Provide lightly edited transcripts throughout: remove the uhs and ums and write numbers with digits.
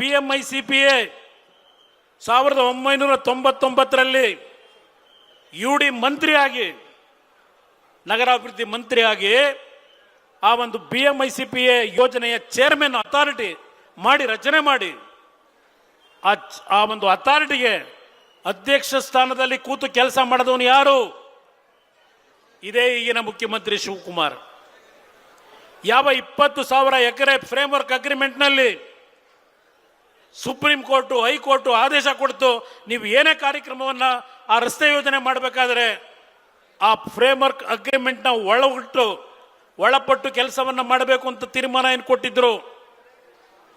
BMICPA 1999ರಲ್ಲಿ UD ಮಂತ್ರಿಯಾಗಿ ನಗರಾಭಿವೃದ್ಧಿ ಮಂತ್ರಿಯಾಗಿ ಆ ಒಂದು BMICPA ಯೋಜನೆಯ ಚೇರ್ಮನ್ ಅಥಾರಿಟಿ ಮಾಡಿ ರಚನೆ ಮಾಡಿ ಆ ಒಂದು ಅಥಾರಿಟಿಗೆ ಅಧ್ಯಕ್ಷ ಸ್ಥಾನದಲ್ಲಿ ಕೂತು ಕೆಲಸ ಮಾಡಿದವನು ಯಾರು? ಇದೇ ಈಗಿನ ಮುಖ್ಯಮಂತ್ರಿ ಶಿವಕುಮಾರ್. ಯಾವ 20,000 ಎಕರೆ ಫ್ರೇಮ್ವರ್ಕ್ ಅಗ್ರಿಮೆಂಟ್ನಲ್ಲಿ ಸುಪ್ರೀಂ ಕೋರ್ಟು ಹೈಕೋರ್ಟು ಆದೇಶ ಕೊಡ್ತು, ನೀವು ಏನೇ ಕಾರ್ಯಕ್ರಮವನ್ನು ಆ ರಸ್ತೆ ಯೋಜನೆ ಮಾಡಬೇಕಾದ್ರೆ ಆ ಫ್ರೇಮ್ವರ್ಕ್ ಅಗ್ರಿಮೆಂಟ್ನ ಒಳಪಟ್ಟು ಕೆಲಸವನ್ನು ಮಾಡಬೇಕು ಅಂತ ತೀರ್ಮಾನ ಏನು ಕೊಟ್ಟಿದ್ರು.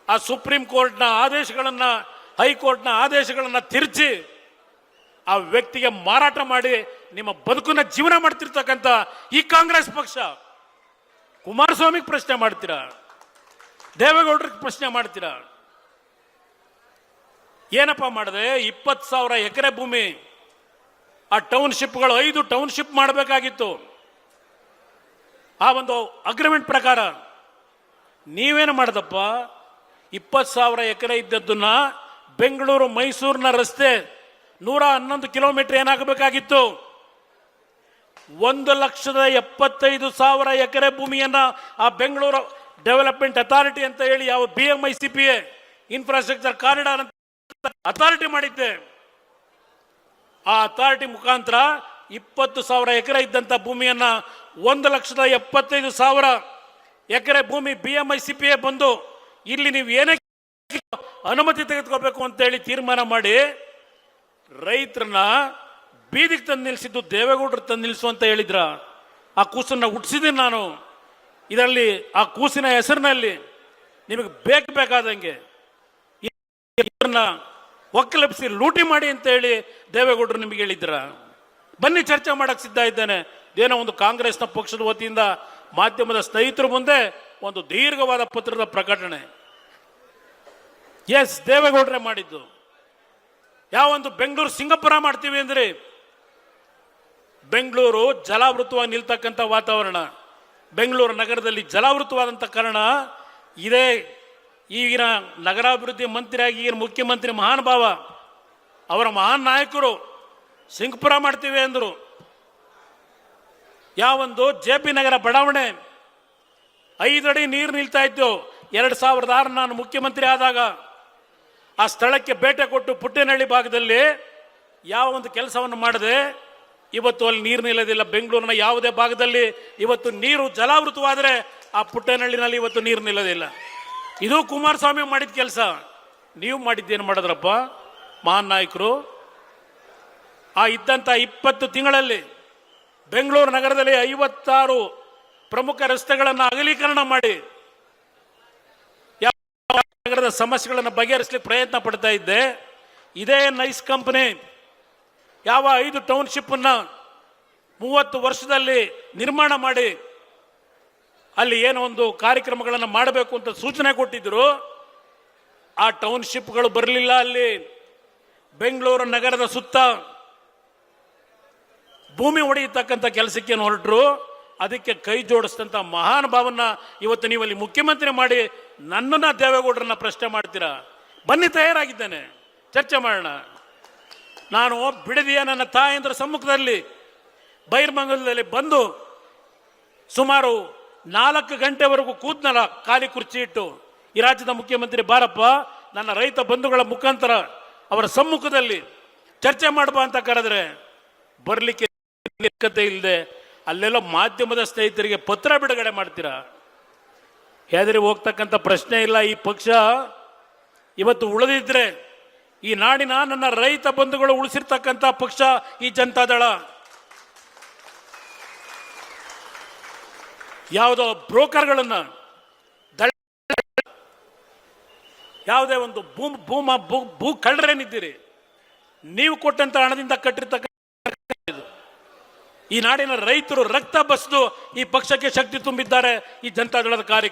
ಆ ಸುಪ್ರೀಂ ಕೋರ್ಟ್ನ ಆದೇಶಗಳನ್ನು ಹೈಕೋರ್ಟ್ನ ಆದೇಶಗಳನ್ನು ತಿರುಚಿ ಆ ವ್ಯಕ್ತಿಗೆ ಮಾರಾಟ ಮಾಡಿ ನಿಮ್ಮ ಬದುಕನ್ನ ಜೀವನ ಮಾಡ್ತಿರ್ತಕ್ಕಂಥ ಈ ಕಾಂಗ್ರೆಸ್ ಪಕ್ಷ ಕುಮಾರಸ್ವಾಮಿಗೆ ಪ್ರಶ್ನೆ ಮಾಡ್ತೀರಾ? ದೇವೇಗೌಡರಿಗೆ ಪ್ರಶ್ನೆ ಮಾಡ್ತೀರಾ? ಏನಪ್ಪ ಮಾಡಿದೆ? 20,000 ಎಕರೆ ಭೂಮಿ ಆ ಟೌನ್ಶಿಪ್ಗಳು 5 ಟೌನ್ಶಿಪ್ ಮಾಡಬೇಕಾಗಿತ್ತು. ಆ ಒಂದು ಅಗ್ರಿಮೆಂಟ್ ಪ್ರಕಾರ ನೀವೇನು ಮಾಡ್ದಪ್ಪ? 20,000 ಎಕರೆ ಇದ್ದದ್ದನ್ನ ಬೆಂಗಳೂರು ಮೈಸೂರಿನ ರಸ್ತೆ 111 ಕಿಲೋಮೀಟರ್ ಏನಾಗಬೇಕಾಗಿತ್ತು? 1,75,000 ಎಕರೆ ಭೂಮಿಯನ್ನ ಆ ಬೆಂಗಳೂರು ಡೆವಲಪ್ಮೆಂಟ್ ಅಥಾರಿಟಿ ಅಂತ ಹೇಳಿ ಯಾವ BMICPA ಇನ್ಫ್ರಾಸ್ಟ್ರಕ್ಚರ್ ಕಾರಿಡಾರ್ ಅಂತ ಅಥಾರಿಟಿ ಮಾಡಿದ್ದೆ. ಆ ಅಥಾರಿಟಿ ಮುಖಾಂತರ 20,000 ಎಕರೆ ಇದ್ದಂತ ಭೂಮಿಯನ್ನ 1,75,000 ಎಕರೆ ಭೂಮಿ BMICPA ಬಂದು ಇಲ್ಲಿ ನೀವು ಏನೇ ಅನುಮತಿ ತೆಗೆದುಕೋಬೇಕು ಅಂತ ಹೇಳಿ ತೀರ್ಮಾನ ಮಾಡಿ ರೈತರನ್ನ ಬೀದಿಗೆ ತಂದು ನಿಲ್ಲಿಸಿದ್ದು ದೇವೇಗೌಡರು ತಂದು ನಿಲ್ಲಿಸು ಅಂತ ಹೇಳಿದ್ರ. ಆ ಕೂಸನ್ನ ಹುಟ್ಟಿಸಿದ್ದೀನಿ ನಾನು. ಇದರಲ್ಲಿ ಆ ಕೂಸಿನ ಹೆಸರಿನಲ್ಲಿ ನಿಮಗೆ ಬೇಕಾದಂಗೆ ಒಕ್ಕಲೆಪ್ಸಿ ಲೂಟಿ ಮಾಡಿ ಅಂತ ಹೇಳಿ ದೇವೇಗೌಡರು ನಿಮಗೆ ಹೇಳಿದ್ರ. ಬನ್ನಿ ಚರ್ಚೆ ಮಾಡಕ್ ಸಿದ್ಧ ಇದ್ದೇನೆ. ಏನೋ ಒಂದು ಕಾಂಗ್ರೆಸ್ನ ಪಕ್ಷದ ವತಿಯಿಂದ ಮಾಧ್ಯಮದ ಸ್ನೇಹಿತರ ಮುಂದೆ ಒಂದು ದೀರ್ಘವಾದ ಪತ್ರದ ಪ್ರಕಟಣೆ. ಎಸ್, ದೇವೇಗೌಡರೇ ಮಾಡಿದ್ದು. ಯಾವೊಂದು ಬೆಂಗಳೂರು ಸಿಂಗಾಪುರ ಮಾಡ್ತೀವಿ ಅಂದ್ರೆ ಬೆಂಗಳೂರು ಜಲಾವೃತವಾಗಿ ನಿಲ್ತಕ್ಕಂಥ ವಾತಾವರಣ, ಬೆಂಗಳೂರು ನಗರದಲ್ಲಿ ಜಲಾವೃತವಾದಂಥ ಕಾರಣ ಇದೇ ಈಗಿನ ನಗರಾಭಿವೃದ್ಧಿ ಮಂತ್ರಿಯಾಗಿ ಈಗಿನ ಮುಖ್ಯಮಂತ್ರಿ ಮಹಾನುಭಾವ ಅವರ ಮಹಾನ್ ನಾಯಕರು ಸಿಂಗಾಪುರ ಮಾಡ್ತೀವಿ ಅಂದರು. ಯಾವೊಂದು JP ನಗರ ಬಡಾವಣೆ 5 ಅಡಿ ನೀರು ನಿಲ್ತಾ ಇತ್ತು. 2006 ನಾನು ಮುಖ್ಯಮಂತ್ರಿ ಆದಾಗ ಆ ಸ್ಥಳಕ್ಕೆ ಭೇಟಿ ಕೊಟ್ಟು ಪುಟ್ಟೇನಹಳ್ಳಿ ಭಾಗದಲ್ಲಿ ಯಾವ ಒಂದು ಕೆಲಸವನ್ನು ಮಾಡದೆ ಇವತ್ತು ಅಲ್ಲಿ ನೀರು ನಿಲ್ಲೋದಿಲ್ಲ. ಬೆಂಗಳೂರಿನ ಯಾವುದೇ ಭಾಗದಲ್ಲಿ ಇವತ್ತು ನೀರು ಜಲಾವೃತವಾದರೆ ಆ ಪುಟ್ಟೇನಹಳ್ಳಿನಲ್ಲಿ ಇವತ್ತು ನೀರು ನಿಲ್ಲೋದಿಲ್ಲ. ಇದು ಕುಮಾರಸ್ವಾಮಿ ಮಾಡಿದ ಕೆಲಸ. ನೀವು ಮಾಡಿದ್ದೇನು ಮಾಡಿದ್ರಪ್ಪ ಮಹಾನ್ ನಾಯಕರು? ಆ ಇದ್ದಂಥ 20 ತಿಂಗಳಲ್ಲಿ ಬೆಂಗಳೂರು ನಗರದಲ್ಲಿ 56 ಪ್ರಮುಖ ರಸ್ತೆಗಳನ್ನು ಅಗಲೀಕರಣ ಮಾಡಿ ನಗರದ ಸಮಸ್ಯೆಗಳನ್ನು ಬಗೆಹರಿಸಲಿಕ್ಕೆ ಪ್ರಯತ್ನ ಪಡ್ತಾ ಇದ್ದೆ. ಇದೇ ನೈಸ್ ಕಂಪನಿ ಯಾವ 5 ಟೌನ್ಶಿಪ್ ಅನ್ನ 30 ವರ್ಷದಲ್ಲಿ ನಿರ್ಮಾಣ ಮಾಡಿ ಅಲ್ಲಿ ಏನೋ ಒಂದು ಕಾರ್ಯಕ್ರಮಗಳನ್ನು ಮಾಡಬೇಕು ಅಂತ ಸೂಚನೆ ಕೊಟ್ಟಿದ್ರು. ಆ ಟೌನ್ಶಿಪ್ಗಳು ಬರಲಿಲ್ಲ. ಅಲ್ಲಿ ಬೆಂಗಳೂರು ನಗರದ ಸುತ್ತ ಭೂಮಿ ಹೊಡೆಯತಕ್ಕಂಥ ಕೆಲಸಕ್ಕೆ ಹೊರಟರು. ಅದಕ್ಕೆ ಕೈ ಜೋಡಿಸಿದಂಥ ಮಹಾನ್ ಭಾವನ ಇವತ್ತು ನೀವು ಅಲ್ಲಿ ಮುಖ್ಯಮಂತ್ರಿ ಮಾಡಿ ನನ್ನನ್ನ ದೇವೇಗೌಡರನ್ನ ಪ್ರಶ್ನೆ ಮಾಡ್ತೀರಾ? ಬನ್ನಿ, ತಯಾರಾಗಿದ್ದೇನೆ, ಚರ್ಚೆ ಮಾಡೋಣ. ನಾನು ಬಿಡದಿಯ ನನ್ನ ತಾಯಂದ್ರ ಸಮ್ಮುಖದಲ್ಲಿ ಬೈರ್ಮಂಗಲದಲ್ಲಿ ಬಂದು ಸುಮಾರು 4 ಗಂಟೆವರೆಗೂ ಕೂತ್ನಲ್ಲ ಖಾಲಿ ಕುರ್ಚಿ ಇಟ್ಟು. ಈ ರಾಜ್ಯದ ಮುಖ್ಯಮಂತ್ರಿ ಬಾರಪ್ಪ, ನನ್ನ ರೈತ ಬಂಧುಗಳ ಮುಖಾಂತರ ಅವರ ಸಮ್ಮುಖದಲ್ಲಿ ಚರ್ಚೆ ಮಾಡಬಾ ಅಂತ ಕರೆದ್ರೆ ಬರಲಿಕ್ಕೆ ಇಲ್ಲದೆ ಅಲ್ಲೆಲ್ಲ ಮಾಧ್ಯಮದ ಸ್ನೇಹಿತರಿಗೆ ಪತ್ರ ಬಿಡುಗಡೆ ಮಾಡ್ತೀರಾ? ಹೆದರಿ ಹೋಗ್ತಕ್ಕಂಥ ಪ್ರಶ್ನೆ ಇಲ್ಲ. ಈ ಪಕ್ಷ ಇವತ್ತು ಉಳಿದಿದ್ರೆ ಈ ನಾಡಿನ ನನ್ನ ರೈತ ಬಂಧುಗಳು ಉಳಿಸಿರ್ತಕ್ಕಂಥ ಪಕ್ಷ ಈ ಜನತಾದಳ. ಯಾವುದೋ ಬ್ರೋಕರ್ಗಳನ್ನ ಯಾವುದೇ ಒಂದು ಭೂ ಕಳ್ಳರೇನಿದ್ದೀರಿ, ನೀವು ಕೊಟ್ಟಂತ ಹಣದಿಂದ ಕಟ್ಟಿರ್ತಕ್ಕಂಥ ಈ ನಾಡಿನ ರೈತರು ರಕ್ತ ಬಸಿದು ಈ ಪಕ್ಷಕ್ಕೆ ಶಕ್ತಿ ತುಂಬಿದ್ದಾರೆ ಈ ಜನತಾದಳದ ಕಾರ್ಯ.